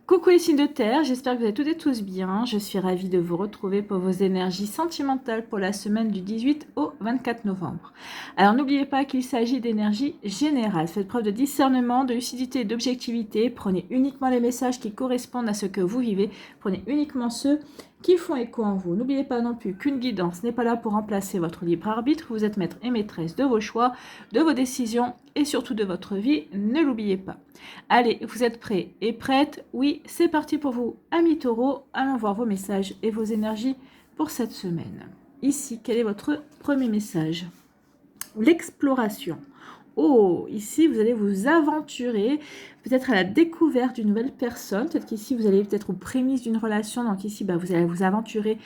Coucou les signes de terre, j'espère que vous allez toutes et tous bien. Je suis ravie de vous retrouver pour vos énergies sentimentales pour la semaine du 18 au 24 novembre. Alors n'oubliez pas qu'il s'agit d'énergie générale. Faites preuve de discernement, de lucidité et d'objectivité. Prenez uniquement les messages qui correspondent à ce que vous vivez. Prenez uniquement ceux qui font écho en vous. N'oubliez pas non plus qu'une guidance n'est pas là pour remplacer votre libre arbitre. Vous êtes maître et maîtresse de vos choix, de vos décisions et surtout de votre vie. Ne l'oubliez pas. Allez, vous êtes prêts et prêtes? Oui, c'est parti pour vous, amis taureaux. Allons voir vos messages et vos énergies pour cette semaine. Ici, quel est votre premier message? L'exploration. Oh, ici, vous allez vous aventurer peut-être à la découverte d'une nouvelle personne. Peut-être qu'ici, vous allez peut-être aux prémices d'une relation. Donc ici, vous allez vous aventurer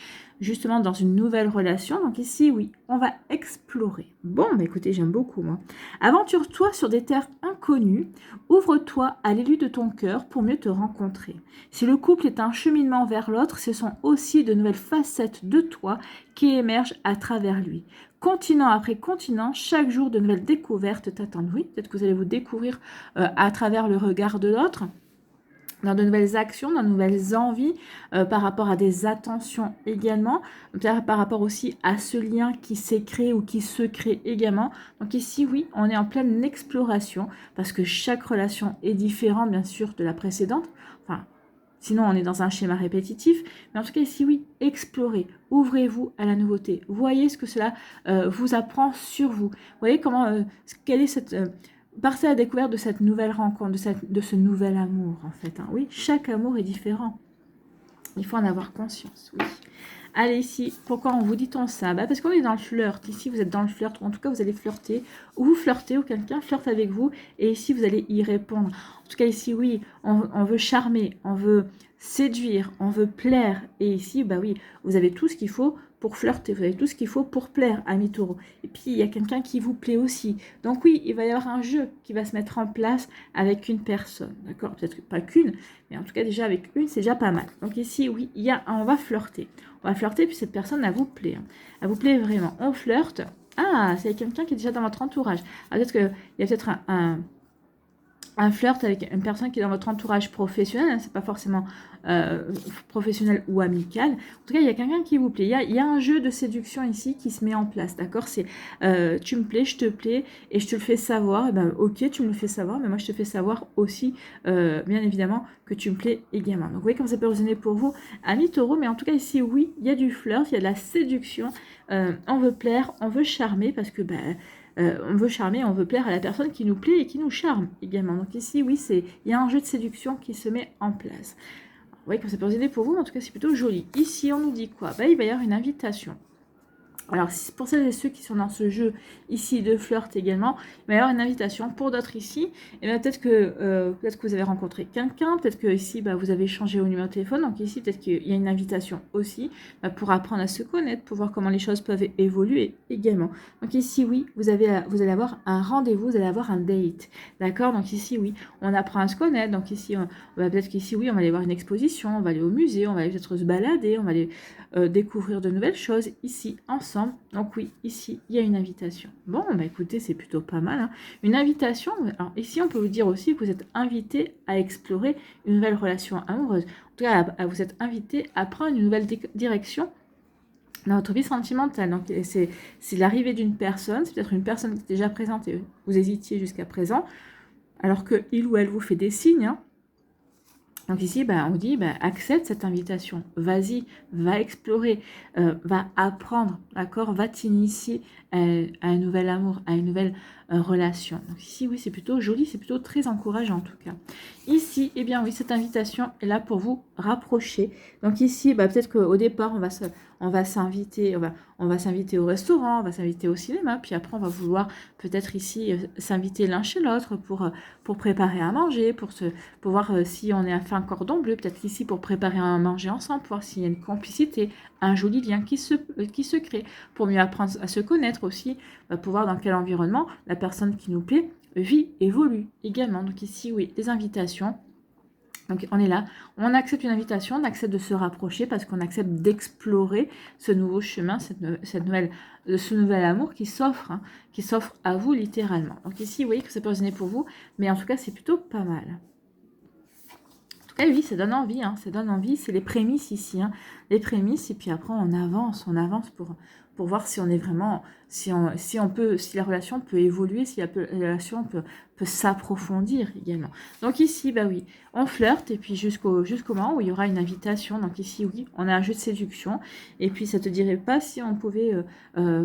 justement dans une nouvelle relation. Donc ici, oui, on va explorer. Bon, écoutez, j'aime beaucoup, moi. Aventure-toi sur des terres inconnues. Ouvre-toi à l'élu de ton cœur pour mieux te rencontrer. Si le couple est un cheminement vers l'autre, ce sont aussi de nouvelles facettes de toi qui émergent à travers lui. Continent après continent, chaque jour de nouvelles découvertes t'attendent. Oui, peut-être que vous allez vous découvrir à travers le regard de l'autre, dans de nouvelles actions, dans de nouvelles envies, par rapport à des attentions également, peut-être par rapport aussi à ce lien qui s'est créé ou qui se crée également. Donc ici, oui, on est en pleine exploration, parce que chaque relation est différente, bien sûr, de la précédente. Enfin, sinon, on est dans un schéma répétitif. Mais en tout cas, ici, oui, explorez. Ouvrez-vous à la nouveauté. Voyez ce que cela vous apprend sur vous. Voyez comment, quelle est cette... partez à la découverte de cette nouvelle rencontre, de ce nouvel amour, en fait. Hein. Oui, chaque amour est différent. Il faut en avoir conscience, oui. Allez, ici, pourquoi on vous dit on ça? Parce qu'on est dans le flirt. Ici, vous êtes dans le flirt, ou en tout cas, vous allez flirter, ou vous flirtez, ou quelqu'un flirte avec vous, et ici, vous allez y répondre. En tout cas, ici, oui, on veut charmer, on veut séduire, on veut plaire, et ici, oui, vous avez tout ce qu'il faut pour flirter, vous avez tout ce qu'il faut pour plaire, amis taureaux. Et puis, il y a quelqu'un qui vous plaît aussi. Donc oui, il va y avoir un jeu qui va se mettre en place avec une personne, d'accord? Peut-être pas qu'une, mais en tout cas, déjà avec une, c'est déjà pas mal. Donc ici, oui, on va flirter. On va flirter, puis cette personne, elle vous plaît. Hein. Elle vous plaît vraiment. On flirte. Ah, c'est quelqu'un qui est déjà dans votre entourage. Peut-être qu'il y a peut-être un flirt avec une personne qui est dans votre entourage professionnel, hein, c'est pas forcément professionnel ou amical. En tout cas, il y a quelqu'un qui vous plaît. Il y a un jeu de séduction ici qui se met en place, d'accord? C'est tu me plais, je te plais, et je te le fais savoir. Et ok, tu me le fais savoir, mais moi je te fais savoir aussi, bien évidemment, que tu me plais également. Donc, vous voyez comme ça peut résonner pour vous, amis taureaux, mais en tout cas, ici, oui, il y a du flirt, il y a de la séduction. On veut plaire, on veut charmer, parce que on veut charmer, on veut plaire à la personne qui nous plaît et qui nous charme également. Donc ici, oui, il y a un jeu de séduction qui se met en place. Vous voyez comme ça peut aider pour vous, mais en tout cas, c'est plutôt joli. Ici, on nous dit quoi? Il va y avoir une invitation. Alors, pour celles et ceux qui sont dans ce jeu ici de flirt également, il va y avoir une invitation. Pour d'autres ici, et peut-être que vous avez rencontré quelqu'un, peut-être que ici vous avez changé au numéro de téléphone, donc ici peut-être qu'il y a une invitation aussi pour apprendre à se connaître, pour voir comment les choses peuvent évoluer également. Donc ici oui, vous allez avoir un rendez-vous, vous allez avoir un date, d'accord? Donc ici oui, on apprend à se connaître, donc ici peut-être qu'ici oui, on va aller voir une exposition, on va aller au musée, on va aller peut-être se balader, on va aller découvrir de nouvelles choses ici ensemble. Donc oui, ici, il y a une invitation. Bon, écoutez, c'est plutôt pas mal. Hein. Une invitation, alors ici, on peut vous dire aussi que vous êtes invité à explorer une nouvelle relation amoureuse. En tout cas, vous êtes invité à prendre une nouvelle direction dans votre vie sentimentale. Donc c'est l'arrivée d'une personne, c'est peut-être une personne qui est déjà présente et vous hésitiez jusqu'à présent, alors qu'il ou elle vous fait des signes, hein. Donc ici, on dit, accepte cette invitation, vas-y, va explorer, va apprendre, d'accord, va t'initier à un nouvel amour, à une nouvelle relation. Donc ici, oui, c'est plutôt joli, c'est plutôt très encourageant en tout cas. Ici, eh bien oui, cette invitation est là pour vous rapprocher. Donc ici, peut-être qu'au départ, on va s'inviter au restaurant, on va s'inviter au cinéma, puis après, on va vouloir peut-être ici s'inviter l'un chez l'autre pour préparer à manger, pour voir si on est à faire un cordon bleu, peut-être ici pour préparer à manger ensemble, pour voir s'il y a une complicité, un joli lien qui se crée, pour mieux apprendre à se connaître aussi, pour voir dans quel environnement la personne qui nous plaît vit, évolue également. Donc ici, oui, des invitations. Donc on est là, on accepte une invitation, on accepte de se rapprocher parce qu'on accepte d'explorer ce nouveau chemin, ce nouvel amour qui s'offre, hein, à vous littéralement. Donc ici, vous voyez que ça peut résonner pour vous, mais en tout cas, c'est plutôt pas mal. tout cas, oui, ça donne envie, hein, ça donne envie, c'est les prémices ici, hein, les prémices, et puis après on avance pour voir si on est vraiment, si on peut, si la relation peut évoluer, si la relation peut s'approfondir également. Donc ici, bah oui, on flirte, et puis jusqu'au moment où il y aura une invitation. Donc ici, oui, on a un jeu de séduction, et puis ça te dirait pas si on pouvait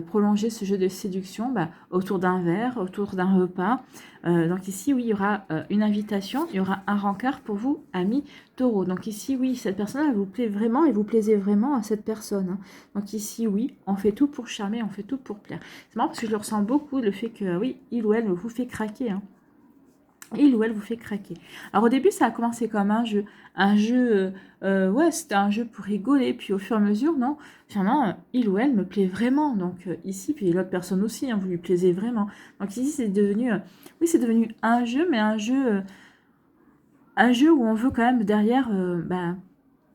prolonger ce jeu de séduction bah, autour d'un verre, autour d'un repas. Donc ici, oui, il y aura une invitation, il y aura un rencard pour vous, amis Taureau. Donc ici, oui, cette personne, elle vous plaît vraiment et vous plaisez vraiment à cette personne, hein. Donc ici, oui, on fait tout pour charmer, on fait tout pour plaire. C'est marrant parce que je le ressens beaucoup, le fait que, oui, il ou elle vous fait craquer, hein. Il ou elle vous fait craquer. Alors au début, ça a commencé comme un jeu, ouais, c'était un jeu pour rigoler, puis au fur et à mesure, non, finalement, il ou elle me plaît vraiment. Donc ici, puis l'autre personne aussi, hein, vous lui plaisez vraiment. Donc ici, c'est devenu, oui, c'est devenu un jeu, mais un jeu où on veut quand même derrière bah,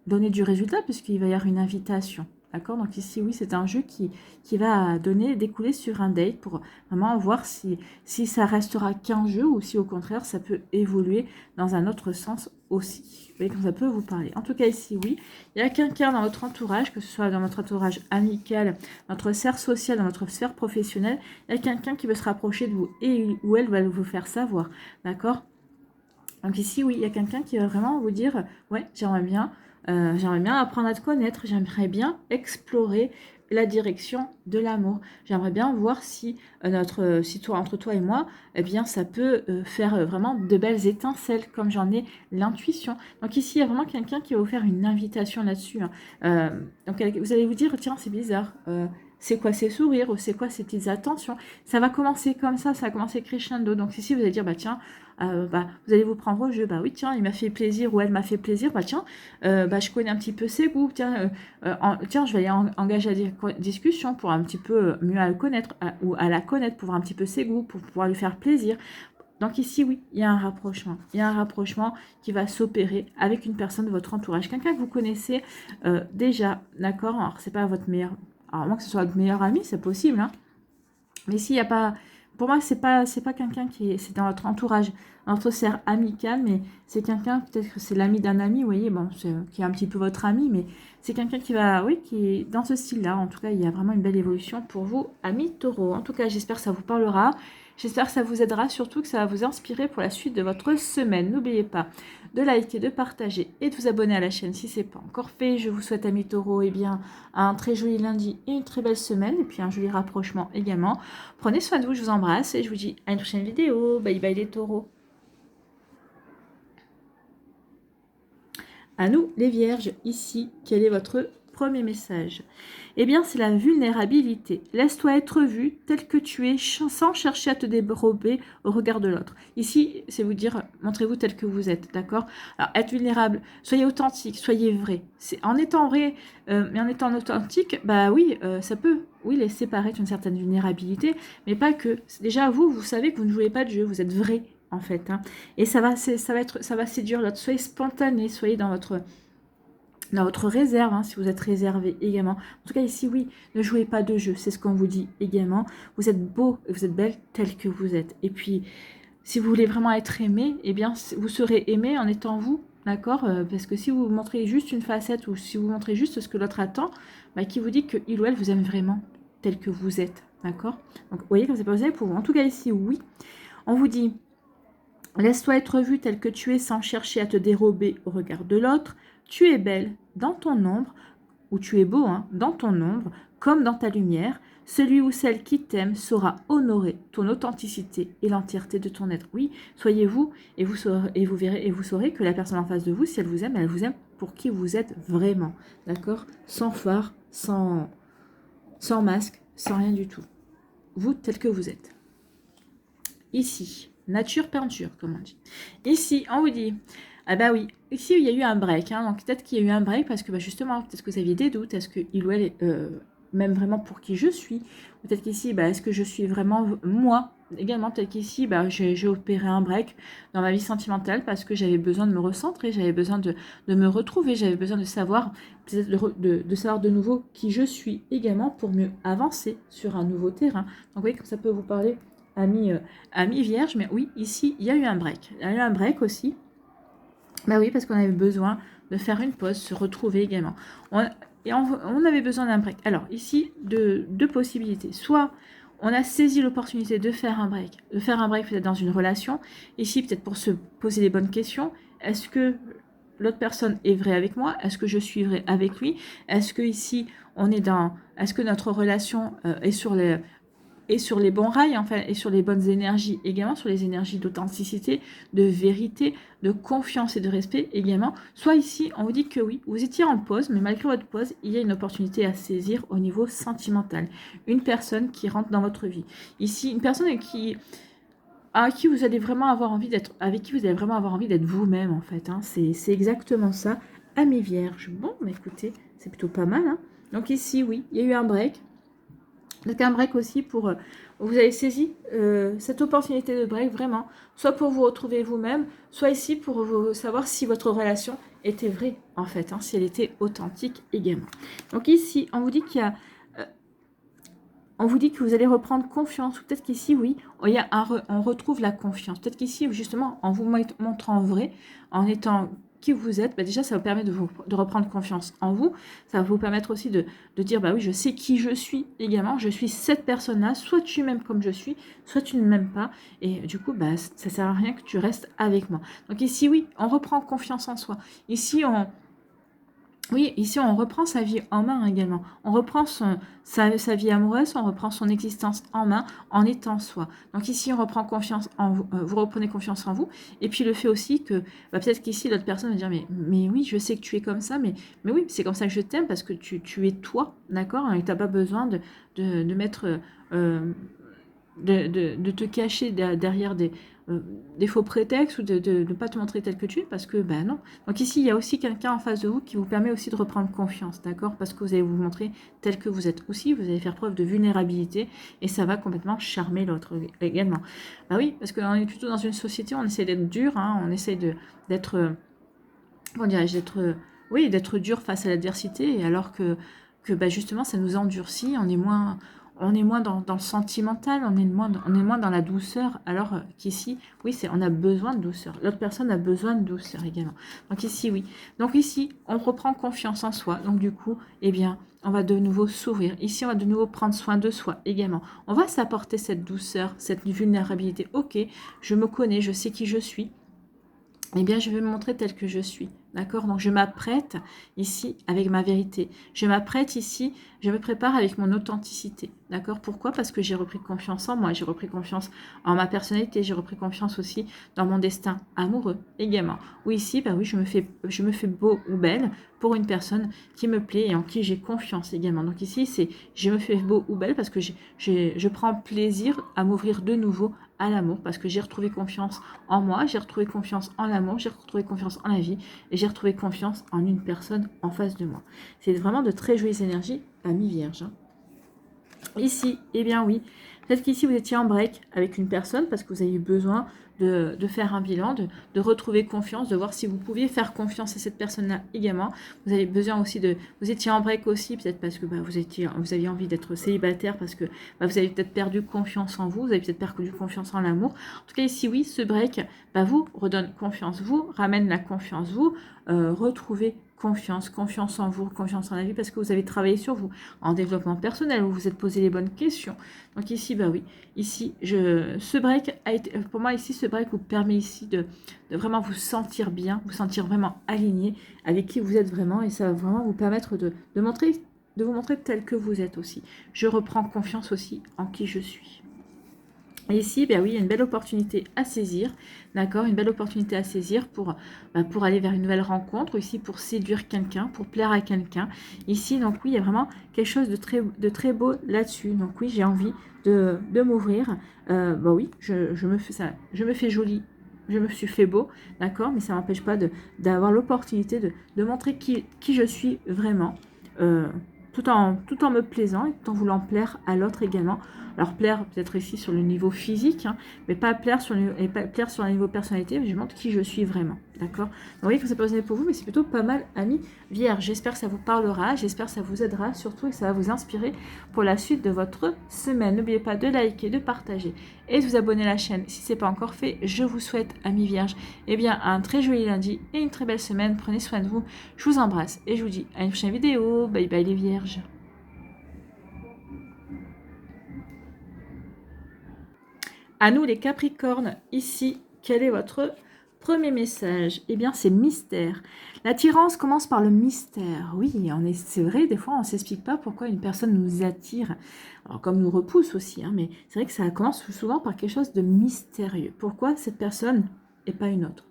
donner du résultat, puisqu'il va y avoir une invitation. D'accord. Donc ici, oui, c'est un jeu qui va découler sur un date pour vraiment voir si ça restera qu'un jeu ou si au contraire, ça peut évoluer dans un autre sens aussi. Vous voyez, comme ça peut vous parler. En tout cas, ici, oui, il y a quelqu'un dans votre entourage, que ce soit dans votre entourage amical, notre sphère sociale, dans votre sphère professionnelle, il y a quelqu'un qui veut se rapprocher de vous et ou elle va vous faire savoir. D'accord. Donc ici, oui, il y a quelqu'un qui va vraiment vous dire, ouais, j'aimerais bien apprendre à te connaître, j'aimerais bien explorer la direction de l'amour. J'aimerais bien voir si entre toi et moi, eh bien, ça peut faire vraiment de belles étincelles, comme j'en ai l'intuition. Donc ici, il y a vraiment quelqu'un qui va vous faire une invitation là-dessus, hein. Donc vous allez vous dire, tiens, c'est bizarre. C'est quoi ces sourires ou c'est quoi ces petites attentions? Ça va commencer comme ça va commencer crescendo. Donc ici, vous allez dire, bah tiens, bah, vous allez vous prendre au jeu, bah oui, tiens, il m'a fait plaisir ou elle m'a fait plaisir, bah tiens, bah, je connais un petit peu ses goûts, tiens, tiens je vais aller engager la discussion pour un petit peu mieux à le connaître ou à la connaître, pour voir un petit peu ses goûts, pour pouvoir lui faire plaisir. Donc ici, oui, il y a un rapprochement. Il y a un rapprochement qui va s'opérer avec une personne de votre entourage. Quelqu'un que vous connaissez déjà, d'accord? Alors, c'est pas votre meilleur... Alors, à moins que ce soit votre meilleur ami, c'est possible, hein. Mais s'il n'y a pas... Pour moi, c'est pas quelqu'un qui est... C'est dans votre entourage, dans votre cercle amical, mais c'est quelqu'un, peut-être que c'est l'ami d'un ami, vous voyez, bon, qui est un petit peu votre ami, mais c'est quelqu'un qui va... Oui, qui est dans ce style-là. En tout cas, il y a vraiment une belle évolution pour vous, amis taureaux. En tout cas, j'espère que ça vous parlera. J'espère que ça vous aidera, surtout que ça va vous inspirer pour la suite de votre semaine. N'oubliez pas de liker, de partager et de vous abonner à la chaîne si ce n'est pas encore fait. Je vous souhaite, amis taureaux, eh bien, un très joli lundi et une très belle semaine, et puis un joli rapprochement également. Prenez soin de vous, je vous embrasse et je vous dis à une prochaine vidéo. Bye bye les taureaux. À nous les vierges, ici, quel est votre premier message? Eh bien, c'est la vulnérabilité. Laisse-toi être vu tel que tu es, sans chercher à te dérober au regard de l'autre. Ici, c'est vous dire, montrez-vous tel que vous êtes, d'accord? Alors, être vulnérable, soyez authentique, soyez vrai. En étant vrai, mais en étant authentique, bah oui, ça peut, oui, laisser paraître une certaine vulnérabilité, mais pas que. Déjà, vous savez que vous ne jouez pas de jeu, vous êtes vrai, en fait, hein. Et ça va séduire l'autre. Soyez spontané, soyez dans votre réserve, hein, si vous êtes réservé également. En tout cas, ici, oui, ne jouez pas de jeu, c'est ce qu'on vous dit également. Vous êtes beau et vous êtes belle tel que vous êtes. Et puis, si vous voulez vraiment être aimé, eh bien, vous serez aimé en étant vous, d'accord? Parce que si vous montrez juste une facette ou si vous montrez juste ce que l'autre attend, bah, qui vous dit qu'il ou elle vous aime vraiment tel que vous êtes, d'accord? Donc, vous voyez, comme c'est pas possible pour vous. En tout cas, ici, oui, on vous dit... Laisse-toi être vu tel que tu es sans chercher à te dérober au regard de l'autre. Tu es belle dans ton ombre, ou tu es beau hein, dans ton ombre, comme dans ta lumière. Celui ou celle qui t'aime saura honorer ton authenticité et l'entièreté de ton être. Oui, soyez vous et vous verrez et vous saurez que la personne en face de vous, si elle vous aime pour qui vous êtes vraiment. D'accord? Sans phare, sans masque, sans rien du tout. Vous tel que vous êtes. Ici. Nature peinture, comme on dit. Ici, on vous dit, ah bah oui, ici il y a eu un break, hein, donc peut-être qu'il y a eu un break parce que bah, justement, peut-être que vous aviez des doutes, est-ce qu'il ou elle est même vraiment pour qui je suis, peut-être qu'ici, bah, est-ce que je suis vraiment moi, également peut-être qu'ici, bah, j'ai opéré un break dans ma vie sentimentale parce que j'avais besoin de me recentrer, j'avais besoin de me retrouver, j'avais besoin de savoir, peut-être de savoir de nouveau qui je suis également pour mieux avancer sur un nouveau terrain. Donc vous voyez comme ça peut vous parler ami vierge, mais oui, ici, il y a eu un break. Il y a eu un break aussi. Bah oui, parce qu'on avait besoin de faire une pause, se retrouver également. On avait besoin d'un break. Alors ici, deux possibilités. Soit on a saisi l'opportunité de faire un break, peut-être dans une relation. Ici, peut-être pour se poser les bonnes questions. Est-ce que l'autre personne est vraie avec moi? Est-ce que je suis vraie avec lui? Est-ce que ici, est-ce que notre relation est sur les bons rails, enfin, et sur les bonnes énergies également, sur les énergies d'authenticité, de vérité, de confiance et de respect également. Soit ici, on vous dit que oui, vous étiez en pause, mais malgré votre pause, il y a une opportunité à saisir au niveau sentimental. Une personne qui rentre dans votre vie. Ici, une personne avec qui vous allez vraiment avoir envie d'être vous-même, en fait. Hein. C'est exactement ça. Amis vierges. Bon, mais écoutez, c'est plutôt pas mal. Hein. Donc ici, oui, il y a eu un break. Donc un break aussi pour... vous avez saisi cette opportunité de break vraiment, soit pour vous retrouver vous-même, soit ici pour vous savoir si votre relation était vraie en fait, hein, si elle était authentique également. Donc ici, on vous dit qu'il y a... on vous dit que vous allez reprendre confiance, ou peut-être qu'ici, oui, on retrouve la confiance. Peut-être qu'ici, justement, en vous montrant vrai, en étant qui vous êtes, bah déjà, ça vous permet de reprendre confiance en vous. Ça va vous permettre aussi de dire, bah oui, je sais qui je suis également. Je suis cette personne-là. Soit tu m'aimes comme je suis, soit tu ne m'aimes pas. Et du coup, bah, ça sert à rien que tu restes avec moi. Donc ici, oui, on reprend confiance en soi. Ici, oui, ici on reprend sa vie en main également. On reprend sa vie amoureuse, on reprend son existence en main en étant soi. Donc ici on reprend confiance en vous, vous reprenez confiance en vous. Et puis le fait aussi que bah, peut-être qu'ici l'autre personne va dire mais oui, je sais que tu es comme ça, mais oui, c'est comme ça que je t'aime parce que tu es toi, d'accord? Et tu n'as pas besoin de mettre... de te cacher derrière des faux prétextes ou de ne pas te montrer tel que tu es parce que, ben non. Donc ici, il y a aussi quelqu'un en face de vous qui vous permet aussi de reprendre confiance, d'accord? Parce que vous allez vous montrer tel que vous êtes aussi, vous allez faire preuve de vulnérabilité et ça va complètement charmer l'autre également. Bah oui, parce qu'on est plutôt dans une société, on essaie d'être dur, hein, on essaie d'être, comment dirais-je, oui, d'être dur face à l'adversité, et alors que bah justement, ça nous endurcit, on est moins dans le sentimental, on est moins dans la douceur, alors qu'ici, oui, on a besoin de douceur. L'autre personne a besoin de douceur également. Donc ici, oui. Donc ici, on reprend confiance en soi. Donc du coup, eh bien, on va de nouveau s'ouvrir. Ici, on va de nouveau prendre soin de soi également. On va s'apporter cette douceur, cette vulnérabilité. Ok, je me connais, je sais qui je suis. Eh bien, je vais me montrer telle que je suis. D'accord? Donc, je m'apprête ici avec ma vérité. Je m'apprête ici, je me prépare avec mon authenticité. D'accord? Pourquoi? Parce que j'ai repris confiance en moi, j'ai repris confiance en ma personnalité, j'ai repris confiance aussi dans mon destin amoureux également. Ou ici, ben oui, je me fais beau ou belle pour une personne qui me plaît et en qui j'ai confiance également. Donc ici, c'est je me fais beau ou belle parce que je prends plaisir à m'ouvrir de nouveau à l'amour parce que j'ai retrouvé confiance en moi, j'ai retrouvé confiance en l'amour, j'ai retrouvé confiance en la vie et j'ai retrouvé confiance en une personne en face de moi. C'est vraiment de très jolies énergies à mi-vierge. Hein. Ici, eh bien oui, peut-être qu'ici vous étiez en break avec une personne parce que vous avez eu besoin de faire un bilan, de retrouver confiance, de voir si vous pouviez faire confiance à cette personne-là également. Vous avez besoin aussi vous étiez en break aussi, peut-être parce que bah, vous aviez envie d'être célibataire, parce que bah, vous avez peut-être perdu confiance en vous avez peut-être perdu confiance en l'amour. En tout cas, ici, oui, ce break bah, vous redonne confiance, vous ramène la confiance, vous retrouvez confiance en vous, confiance en la vie, parce que vous avez travaillé sur vous, en développement personnel, vous vous êtes posé les bonnes questions. Donc ici, bah oui, ici, ce break a été, pour moi ici, ce break vous permet ici de vraiment vous sentir bien, vous sentir vraiment aligné avec qui vous êtes vraiment, et ça va vraiment vous permettre de vous montrer tel que vous êtes aussi. Je reprends confiance aussi en qui je suis. Et ici, ben oui, il y a une belle opportunité à saisir, d'accord, une belle opportunité à saisir pour aller vers une nouvelle rencontre, ici pour séduire quelqu'un, pour plaire à quelqu'un. Ici, donc oui, il y a vraiment quelque chose de très beau là-dessus. Donc oui, j'ai envie de m'ouvrir. Oui, je me fais jolie, je me suis fait beau, d'accord, mais ça ne m'empêche pas d'avoir l'opportunité de montrer qui je suis vraiment, tout en me plaisant et tout en voulant plaire à l'autre également. Alors plaire peut-être ici sur le niveau physique, hein, mais pas plaire sur le niveau personnalité, mais je montre qui je suis vraiment. D'accord? Vous voyez que ça peut résonner pour vous, mais c'est plutôt pas mal, amis Vierge. J'espère que ça vous parlera, j'espère que ça vous aidera, surtout et que ça va vous inspirer pour la suite de votre semaine. N'oubliez pas de liker, de partager et de vous abonner à la chaîne si ce n'est pas encore fait. Je vous souhaite, amis Vierge, eh bien, un très joli lundi et une très belle semaine. Prenez soin de vous. Je vous embrasse et je vous dis à une prochaine vidéo. Bye bye les Vierges. À nous les Capricornes, ici, quel est votre premier message? Eh bien, c'est mystère. L'attirance commence par le mystère. Oui, c'est vrai, des fois, on ne s'explique pas pourquoi une personne nous attire. Alors, comme nous repousse aussi, hein, mais c'est vrai que ça commence souvent par quelque chose de mystérieux. Pourquoi cette personne et pas une autre?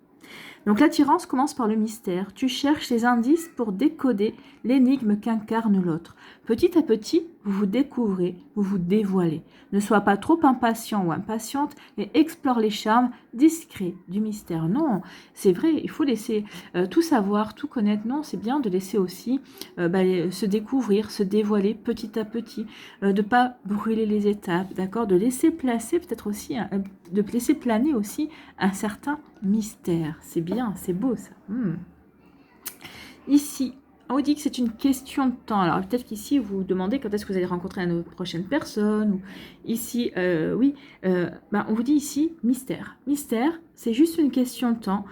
Donc l'attirance commence par le mystère. Tu cherches les indices pour décoder l'énigme qu'incarne l'autre. Petit à petit, vous vous découvrez, vous vous dévoilez. Ne sois pas trop impatient ou impatiente et explore les charmes discrets du mystère. Non, c'est vrai, il faut laisser tout savoir, tout connaître. Non, c'est bien de laisser aussi se découvrir, se dévoiler petit à petit, de ne pas brûler les étapes, d'accord, de laisser placer peut-être aussi, de laisser planer aussi un certain mystère. C'est bien, c'est beau ça. Ici, on vous dit que c'est une question de temps. Alors peut-être qu'ici, vous vous demandez quand est-ce que vous allez rencontrer une prochaine personne. Ou ici, oui, on vous dit ici, mystère. Mystère, c'est juste une question de temps.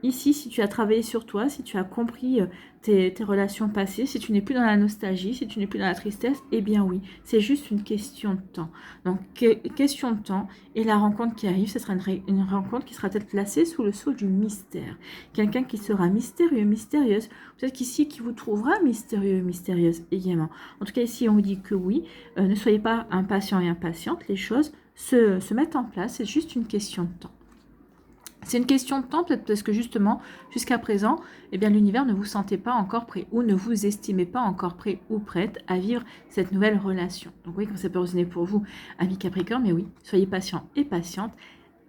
Ici, si tu as travaillé sur toi, si tu as compris tes relations passées, si tu n'es plus dans la nostalgie, si tu n'es plus dans la tristesse, eh bien oui, c'est juste une question de temps. Donc, question de temps, et la rencontre qui arrive, ce sera une rencontre qui sera peut-être placée sous le sceau du mystère. Quelqu'un qui sera mystérieux, mystérieuse, peut-être qu'ici, qui vous trouvera mystérieux, mystérieuse également. En tout cas, ici, on vous dit que oui, ne soyez pas impatient et impatiente, les choses se mettent en place, c'est juste une question de temps. C'est une question de temps, peut-être parce que justement, jusqu'à présent, eh bien, l'univers ne vous sentait pas encore prêt ou ne vous estimez pas encore prêt ou prête à vivre cette nouvelle relation. Donc oui, comme ça peut résonner pour vous, amis Capricorne, mais oui, soyez patient et patiente,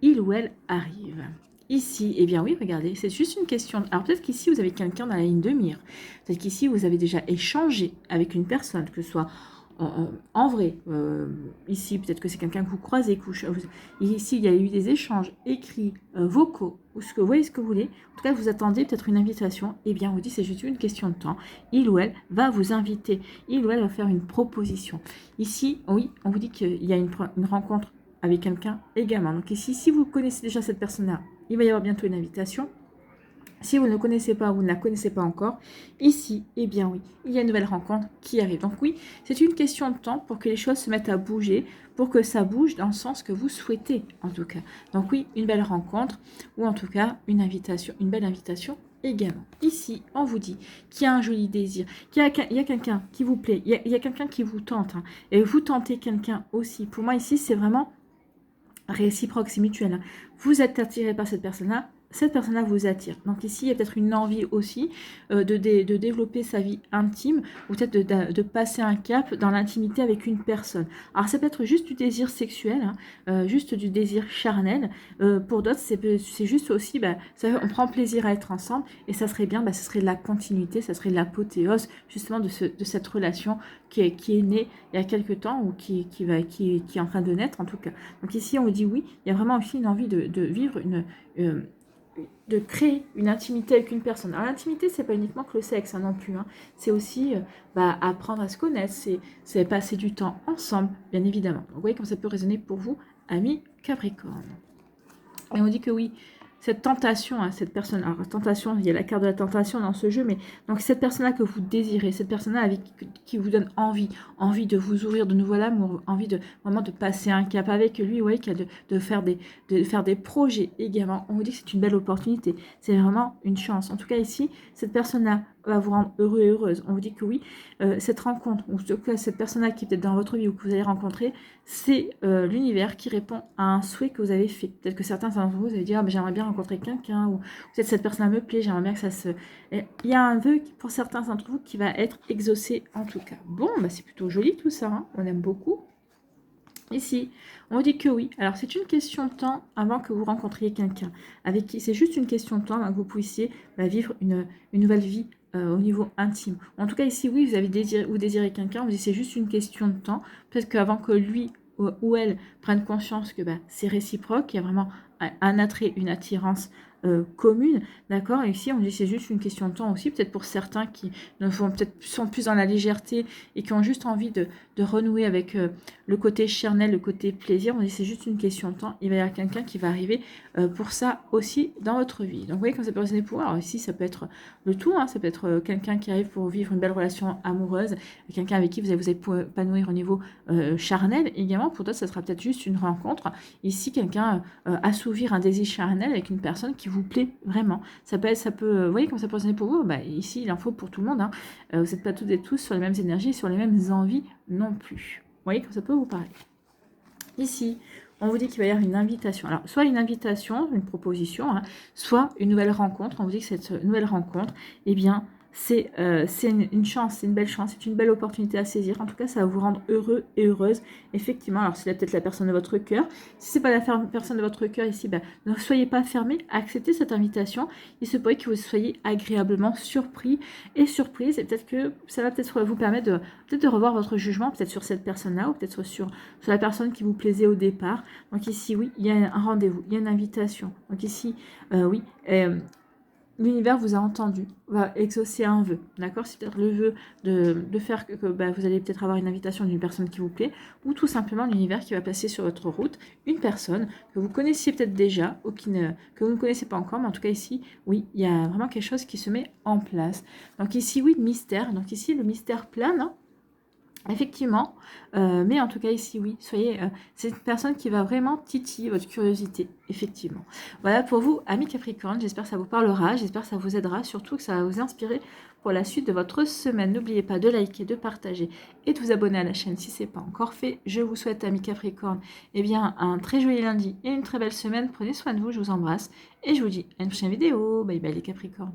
il ou elle arrive. Ici, eh bien oui, regardez, c'est juste une question. Alors peut-être qu'ici, vous avez quelqu'un dans la ligne de mire. Peut-être qu'ici, vous avez déjà échangé avec une personne, que ce soit en vrai, ici, peut-être que c'est quelqu'un que vous croisez, ici, il y a eu des échanges écrits, vocaux, ou ce que vous voyez, ce que vous voulez. En tout cas, vous attendez peut-être une invitation. Eh bien, on vous dit, c'est juste une question de temps. Il ou elle va vous inviter. Il ou elle va faire une proposition. Ici, oui, on vous dit qu'il y a une rencontre avec quelqu'un également. Donc ici, si vous connaissez déjà cette personne-là, il va y avoir bientôt une invitation. Si vous ne le connaissez pas ou vous ne la connaissez pas encore, ici, eh bien oui, il y a une nouvelle rencontre qui arrive. Donc oui, c'est une question de temps pour que les choses se mettent à bouger, pour que ça bouge dans le sens que vous souhaitez en tout cas. Donc oui, une belle rencontre ou en tout cas une invitation, une belle invitation également. Ici, on vous dit qu'il y a un joli désir, qu'il y a quelqu'un qui vous plaît, il y a quelqu'un qui vous tente, hein, et vous tentez quelqu'un aussi. Pour moi ici, c'est vraiment réciproque, c'est mutuel. Vous êtes attiré par cette personne-là vous attire. Donc ici, il y a peut-être une envie aussi de développer sa vie intime ou peut-être de passer un cap dans l'intimité avec une personne. Alors ça peut être juste du désir sexuel, hein, juste du désir charnel. Pour d'autres, c'est juste aussi, on prend plaisir à être ensemble et ça serait bien, ce serait de la continuité, ça serait de l'apothéose justement de cette relation qui est née il y a quelques temps ou qui est en train de naître en tout cas. Donc ici, on dit oui, il y a vraiment aussi une envie de vivre de créer une intimité avec une personne. Alors l'intimité, c'est pas uniquement que le sexe, hein, non plus. Hein. C'est aussi apprendre à se connaître, c'est passer du temps ensemble, bien évidemment. Donc, vous voyez comme ça peut résonner pour vous, amis Capricorne. Et on dit que oui, cette tentation, hein, cette personne, alors tentation, il y a la carte de la tentation dans ce jeu, mais donc cette personne-là que vous désirez, cette personne-là qui vous donne envie de vous ouvrir de nouveau l'amour, envie de vraiment de passer un cap avec lui, ouais, de faire des projets également. On vous dit que c'est une belle opportunité, c'est vraiment une chance. En tout cas ici, cette personne-là va vous rendre heureux et heureuse. On vous dit que oui, cette rencontre, ou cette personne-là qui est peut-être dans votre vie ou que vous allez rencontrer, c'est l'univers qui répond à un souhait que vous avez fait. Peut-être que certains d'entre vous allez dire, j'aimerais bien rencontrer quelqu'un, ou peut-être cette personne me plaît, j'aimerais bien que ça se... Et il y a un vœu pour certains d'entre vous qui va être exaucé en tout cas. Bon, c'est plutôt joli tout ça, hein, on aime beaucoup. Ici, on dit que oui. Alors, c'est une question de temps avant que vous rencontriez quelqu'un avec qui c'est juste une question de temps avant que vous puissiez vivre une nouvelle vie au niveau intime. En tout cas, ici, oui, vous désirez quelqu'un, vous dites c'est juste une question de temps. Peut-être qu'avant que lui ou elles prennent conscience que c'est réciproque, qu'il y a vraiment un attrait, une attirance commune, d'accord. Et ici, on dit c'est juste une question de temps aussi, peut-être pour certains qui ne font peut-être sont plus dans la légèreté et qui ont juste envie de renouer avec le côté charnel, le côté plaisir. On dit c'est juste une question de temps. Il va y avoir quelqu'un qui va arriver pour ça aussi dans votre vie. Donc vous voyez, quand ça peut résonner pour vous, alors ici ça peut être le tout, hein, ça peut être quelqu'un qui arrive pour vivre une belle relation amoureuse, quelqu'un avec qui vous allez vous épanouir au niveau charnel. Également, pour d'autres, ça sera peut-être juste une rencontre. Ici, quelqu'un assouvir un désir charnel avec une personne qui vous plaît vraiment. Vous voyez, comme ça peut résonner pour vous, ici, il en faut pour tout le monde. Hein. Vous n'êtes pas toutes et tous sur les mêmes énergies, sur les mêmes envies non plus. Vous voyez, comme ça peut vous parler. Ici, on vous dit qu'il va y avoir une invitation. Alors, soit une invitation, une proposition, hein, soit une nouvelle rencontre. On vous dit que cette nouvelle rencontre, eh bien, c'est une chance, c'est une belle chance, c'est une belle opportunité à saisir. En tout cas, ça va vous rendre heureux et heureuse. Effectivement, alors c'est peut-être la personne de votre cœur. Si ce n'est pas la personne de votre cœur ici, ne soyez pas fermés, acceptez cette invitation. Il se pourrait que vous soyez agréablement surpris et surprise. Et peut-être que ça va peut-être vous permettre de revoir votre jugement, peut-être sur cette personne-là, ou peut-être sur la personne qui vous plaisait au départ. Donc ici, oui, il y a un rendez-vous, il y a une invitation. Donc ici, oui, l'univers vous a entendu, va exaucer un vœu, d'accord. C'est peut-être le vœu de faire que vous allez peut-être avoir une invitation d'une personne qui vous plaît, ou tout simplement l'univers qui va passer sur votre route une personne que vous connaissiez peut-être déjà, ou que vous ne connaissez pas encore, mais en tout cas ici, oui, il y a vraiment quelque chose qui se met en place. Donc ici, oui, mystère, donc ici, le mystère plane, hein. Effectivement, mais en tout cas ici, oui, c'est une personne qui va vraiment titiller votre curiosité, effectivement. Voilà pour vous, amis Capricorne, j'espère que ça vous parlera, j'espère que ça vous aidera, surtout que ça va vous inspirer pour la suite de votre semaine. N'oubliez pas de liker, de partager et de vous abonner à la chaîne si ce n'est pas encore fait. Je vous souhaite, amis Capricorne, un très joli lundi et une très belle semaine. Prenez soin de vous, je vous embrasse et je vous dis à une prochaine vidéo. Bye bye les Capricornes.